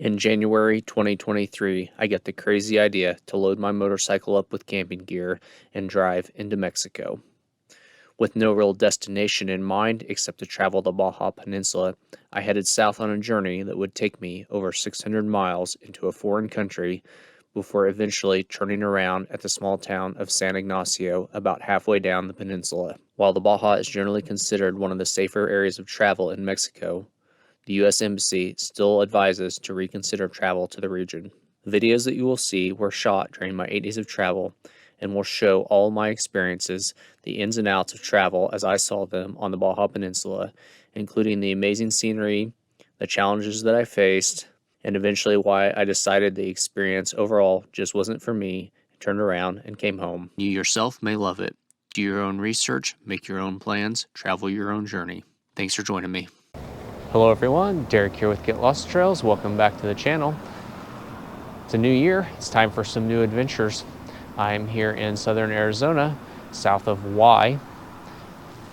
In January 2023, I get the crazy idea to load my motorcycle up with camping gear and drive into Mexico. With no real destination in mind except to travel the Baja Peninsula, I headed south on a journey that would take me over 600 miles into a foreign country before eventually turning around at the small town of San Ignacio about halfway down the peninsula. While the Baja is generally considered one of the safer areas of travel in Mexico, the U.S. Embassy still advises to reconsider travel to the region. The videos that you will see were shot during my 8 days of travel and will show all my experiences, the ins and outs of travel as I saw them on the Baja Peninsula, including the amazing scenery, the challenges that I faced, and eventually why I decided the experience overall just wasn't for me, and turned around and came home. You yourself may love it. Do your own research, make your own plans, travel your own journey. Thanks for joining me. Hello everyone, Derek here with Get Lost Trails. Welcome back to the channel. It's a new year, it's time for some new adventures. I'm here in southern Arizona, south of Y.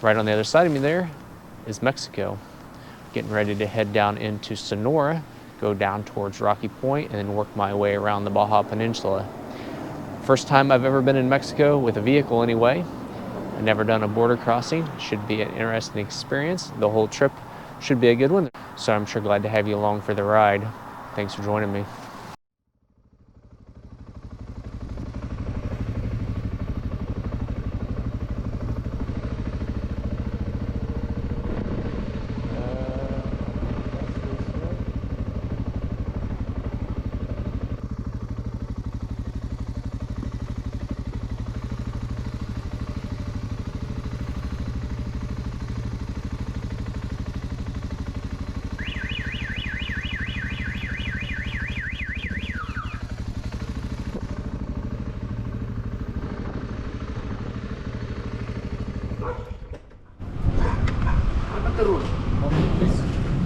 Right on the other side of me there is Mexico. Getting ready to head down into Sonora, go down towards Rocky Point, and then work my way around the Baja Peninsula. First time I've ever been in Mexico with a vehicle anyway. I've never done a border crossing. Should be an interesting experience. The whole trip should be a good one, so I'm sure glad to have you along for the ride. Thanks for joining me.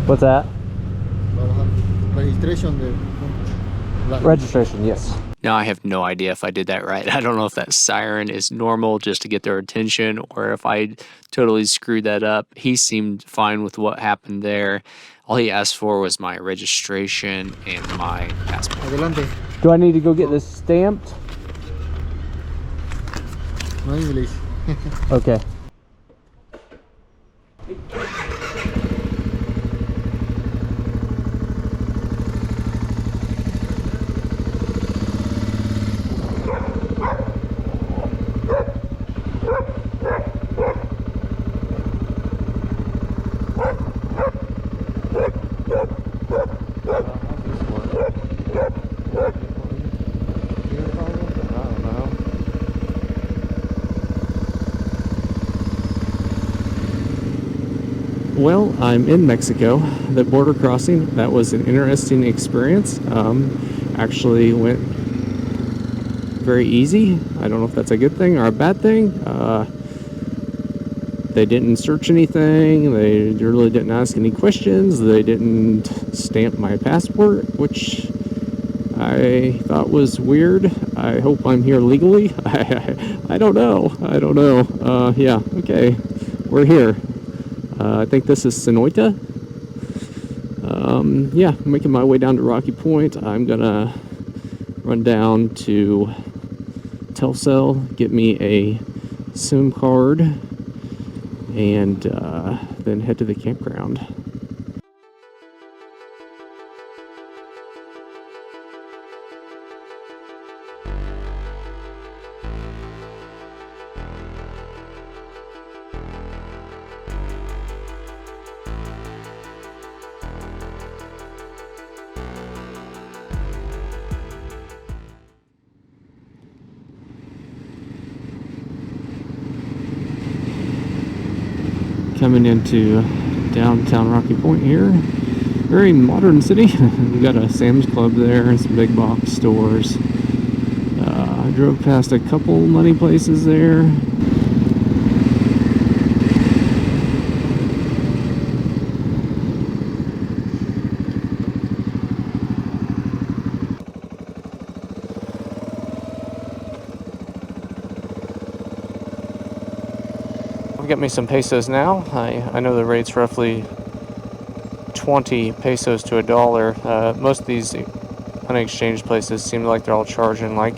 What's that? Registration, yes. Now I have no idea if I did that right. I don't know if that siren is normal just to get their attention or if I totally screwed that up. He seemed fine with what happened there. All he asked for was my registration and my passport. Adelante. Do I need to go get this stamped? No English. Okay. Well, I'm in Mexico. The border crossing, that was an interesting experience. Actually went very easy. I don't know if that's a good thing or a bad thing. They didn't search anything. They really didn't ask any questions. They didn't stamp my passport, which I thought was weird. I hope I'm here legally. I don't know. I don't know. Yeah, okay. We're here. I think this is Sonoita. Yeah, I'm making my way down to Rocky Point. I'm gonna run down to Telcel, get me a SIM card, and then head to the campground. Coming into downtown Rocky Point here. Very modern city. We got a Sam's Club there and some big box stores. I drove past a couple money places there. I've got me some pesos now. I know the rate's roughly 20 pesos to $1. Most of these unexchanged places seem like they're all charging like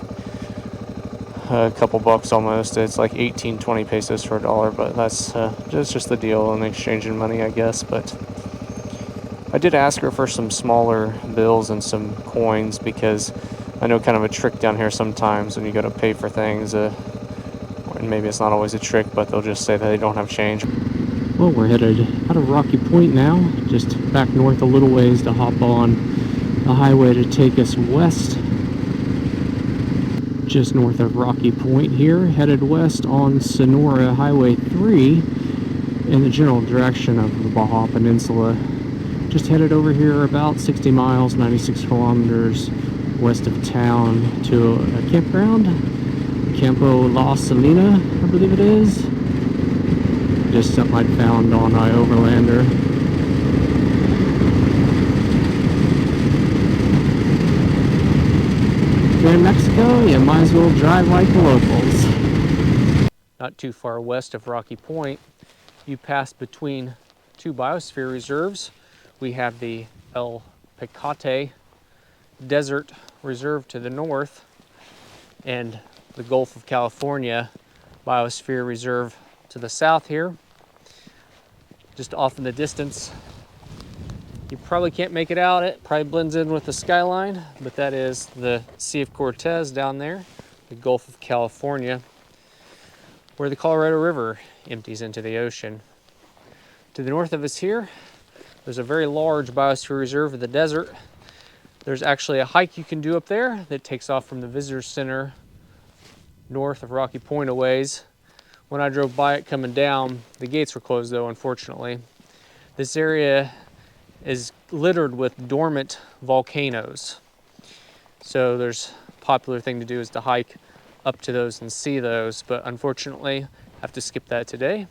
a couple bucks almost. It's like 18, 20 pesos for $1, but that's just the deal in exchanging money, I guess. But I did ask her for some smaller bills and some coins, because I know kind of a trick down here sometimes when you go to pay for things, and maybe it's not always a trick, but they'll just say that they don't have change. Well, we're headed out of Rocky Point now, just back north a little ways to hop on a highway to take us west. Just north of Rocky Point here, headed west on Sonora Highway 3 in the general direction of the Baja Peninsula. Just headed over here about 60 miles, 96 kilometers west of town to a campground, Campo La Salina, I believe it is. Just something I'd found on iOverlander. If you're in Mexico, you might as well drive like the locals. Not too far west of Rocky Point, you pass between two biosphere reserves. We have the El Pecate Desert Reserve to the north, and the Gulf of California Biosphere Reserve to the south here. Just off in the distance, you probably can't make it out. It probably blends in with the skyline, but that is the Sea of Cortez down there, the Gulf of California, where the Colorado River empties into the ocean. To the north of us here, there's a very large biosphere reserve in the desert. There's actually a hike you can do up there that takes off from the visitor center north of Rocky Point a ways. When I drove by it coming down, the gates were closed though, unfortunately. This area is littered with dormant volcanoes. So there's a popular thing to do is to hike up to those and see those, but unfortunately, I have to skip that today.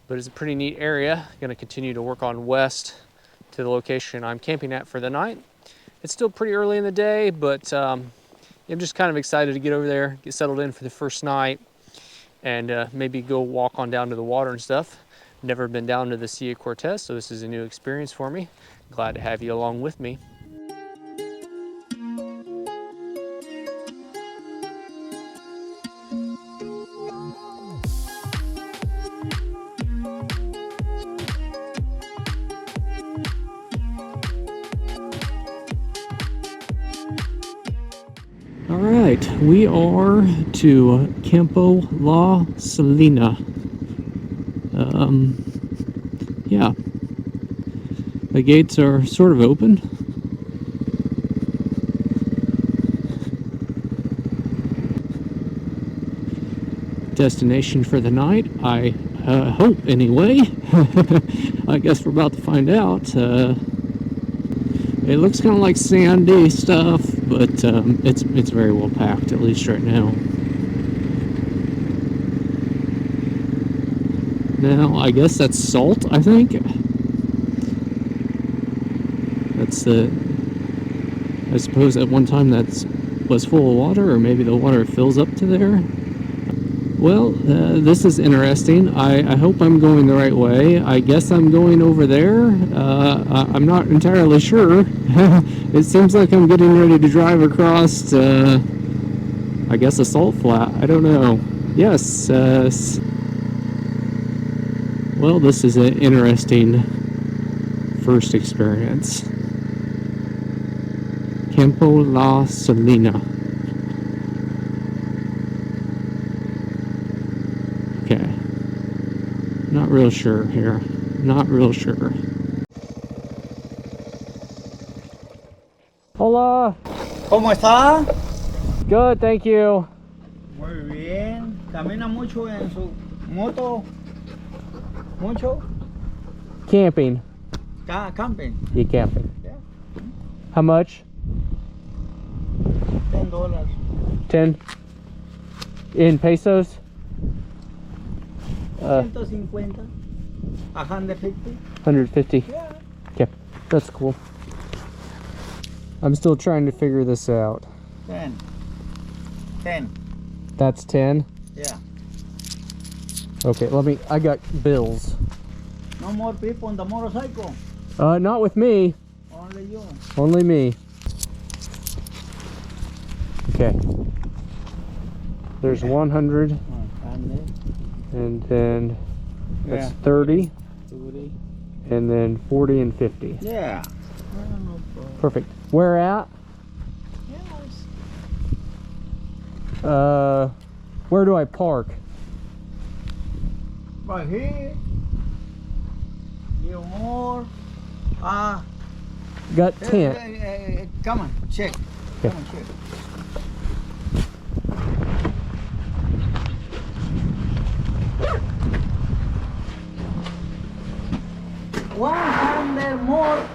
But it's a pretty neat area. I'm gonna continue to work on west to the location I'm camping at for the night. It's still pretty early in the day, but I'm just kind of excited to get over there, get settled in for the first night, and maybe go walk on down to the water and stuff. Never been down to the Sea of Cortez, so this is a new experience for me. Glad to have you along with me. All right, we are to Campo La Salina. Yeah, the gates are sort of open. Destination for the night, I hope anyway. I guess we're about to find out. It looks kind of like sandy stuff, but it's very well packed, at least right now. Now, I guess that's salt, I think. That's I suppose at one time was full of water, or maybe the water fills up to there. Well, this is interesting. I hope I'm going the right way. I guess I'm going over there. I'm not entirely sure. It seems like I'm getting ready to drive across, I guess, a salt flat. I don't know. Yes. Well, this is an interesting first experience. Campo La Salina. Okay. Not real sure here. Not real sure. Hola. ¿Cómo está? Good, thank you. Muy bien. ¿Camina mucho en su moto? ¿Mucho? Camping. Camping. You camping. Yeah. How much? $10. 10 in pesos? 150. 150. 150. Yeah. Okay, that's cool. I'm still trying to figure this out. 10. 10. That's 10? Yeah. Okay, I got bills. No more people on the motorcycle. Not with me. Only you. Only me. Okay. There's 100, and then that's 30, 30. and then 40 and 50. Yeah. Perfect. Where at? Where do I park? Right here. You more. Got tent. Come on, check. Okay. Come on, check. $100 more.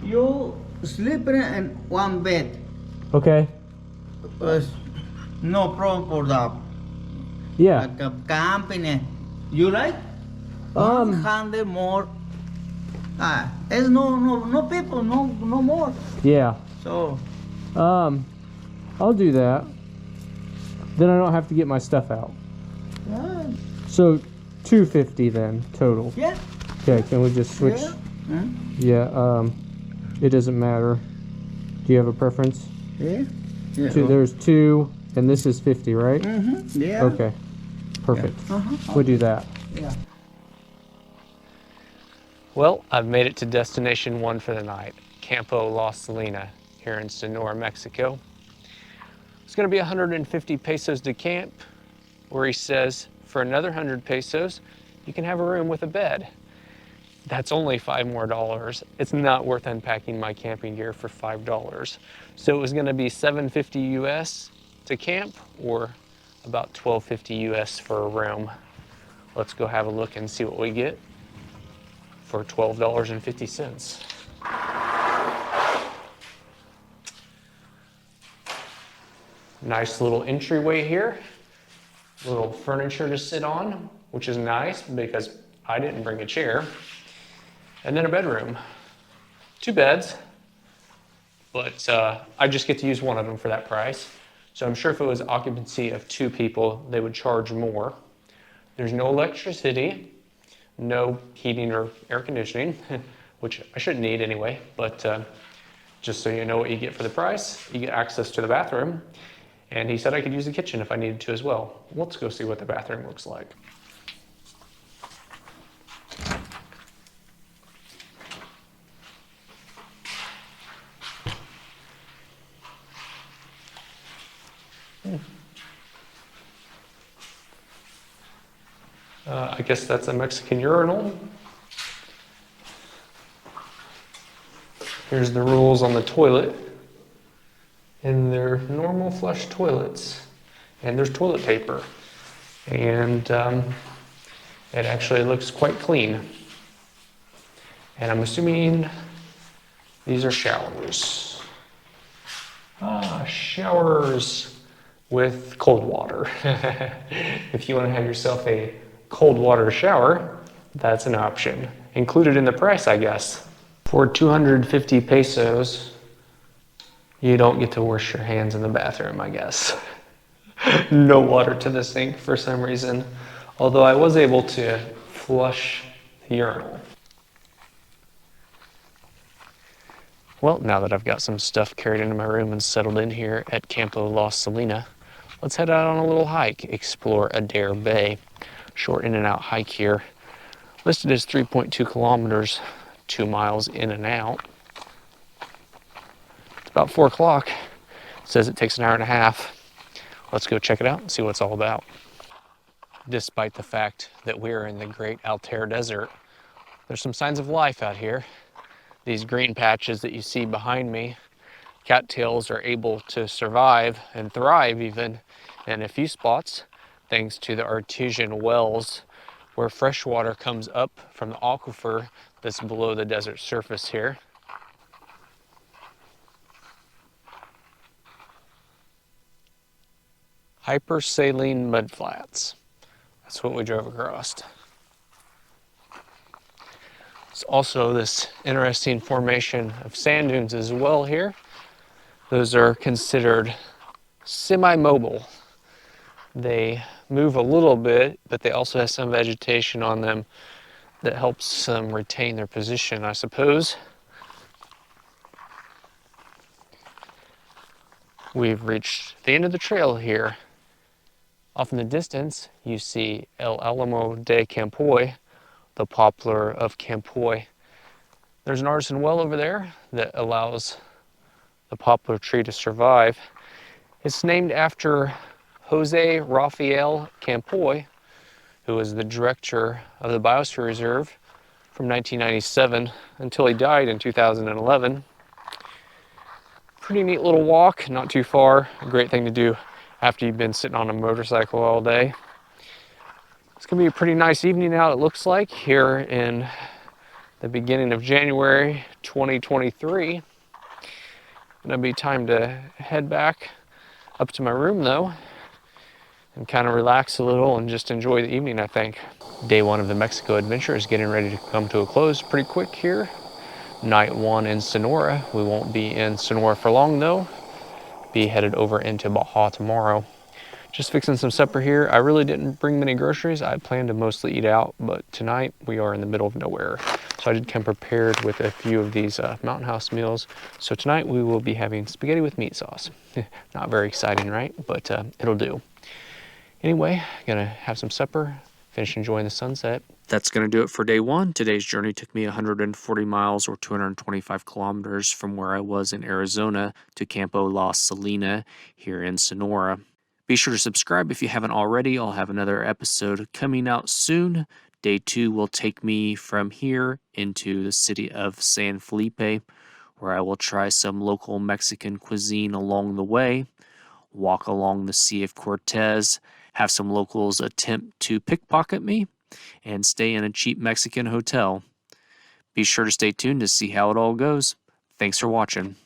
You sleeping in one bed. Okay. No problem for that. Yeah. Like a camping. You like? 100 more. There's no people, no more. Yeah. So I'll do that. Then I don't have to get my stuff out. yeah. So 250 then total. Yeah. Okay, can we just switch? Yeah. Yeah, it doesn't matter. Do you have a preference? Yeah. Yeah. There's 2 and this is 50, right? Yeah. Okay. Perfect. Yeah. We'll do that. Yeah. Well, I've made it to destination 1 for the night, Campo La Salina, here in Sonora, Mexico. It's going to be 150 pesos to camp, where he says for another 100 pesos, you can have a room with a bed. That's only $5 more. It's not worth unpacking my camping gear for $5. So it was going to be $7.50 US to camp, or about $12.50 US for a room. Let's go have a look and see what we get for $12.50. Nice little entryway here. Little furniture to sit on, which is nice because I didn't bring a chair. And then a bedroom. 2 beds, but I just get to use one of them for that price. So I'm sure if it was occupancy of 2 people, they would charge more. There's no electricity, no heating or air conditioning, which I shouldn't need anyway, but just so you know what you get for the price, you get access to the bathroom. And he said I could use the kitchen if I needed to as well. Let's go see what the bathroom looks like. I guess that's a Mexican urinal. Here's the rules on the toilet. And they're normal flush toilets. And there's toilet paper. And it actually looks quite clean. And I'm assuming these are showers. Showers with cold water. If you want to have yourself a cold water shower, that's an option. Included in the price, I guess. For 250 pesos, you don't get to wash your hands in the bathroom, I guess. No water to the sink for some reason. Although I was able to flush the urinal. Well, now that I've got some stuff carried into my room and settled in here at Campo La Salina, let's head out on a little hike, explore Adair Bay. Short in and out hike here. Listed as 3.2 kilometers, 2 miles in and out. It's about 4 o'clock. It says it takes an hour and a half. Let's go check it out and see what it's all about. Despite the fact that we're in the Great Altair Desert, there's some signs of life out here. These green patches that you see behind me, cattails are able to survive and thrive even in a few spots, thanks to the artesian wells where fresh water comes up from the aquifer that's below the desert surface here. Hypersaline mudflats. That's what we drove across. There's also this interesting formation of sand dunes as well here. Those are considered semi-mobile. They move a little bit, but they also have some vegetation on them that helps them retain their position, I suppose. We've reached the end of the trail here. Off in the distance, you see El Alamo de Campoy, the poplar of Campoy. There's an artisan well over there that allows the poplar tree to survive. It's named after Jose Rafael Campoy, who was the director of the Biosphere Reserve from 1997 until he died in 2011. Pretty neat little walk, not too far. A great thing to do after you've been sitting on a motorcycle all day. It's gonna be a pretty nice evening out, it looks like, here in the beginning of January 2023. Gonna be time to head back up to my room though and kind of relax a little and just enjoy the evening, I think. Day one of the Mexico adventure is getting ready to come to a close pretty quick here. Night one in Sonora. We won't be in Sonora for long though. Be headed over into Baja tomorrow. Just fixing some supper here. I really didn't bring many groceries. I planned to mostly eat out, but tonight we are in the middle of nowhere. So I did come prepared with a few of these Mountain House meals. So tonight we will be having spaghetti with meat sauce. Not very exciting, right? But it'll do. Anyway, gonna have some supper, finish enjoying the sunset. That's going to do it for day one. Today's journey took me 140 miles or 225 kilometers from where I was in Arizona to Campo La Salina here in Sonora. Be sure to subscribe if you haven't already. I'll have another episode coming out soon. Day two will take me from here into the city of San Felipe, where I will try some local Mexican cuisine along the way, walk along the Sea of Cortez, have some locals attempt to pickpocket me, and stay in a cheap Mexican hotel. Be sure to stay tuned to see how it all goes. Thanks for watching.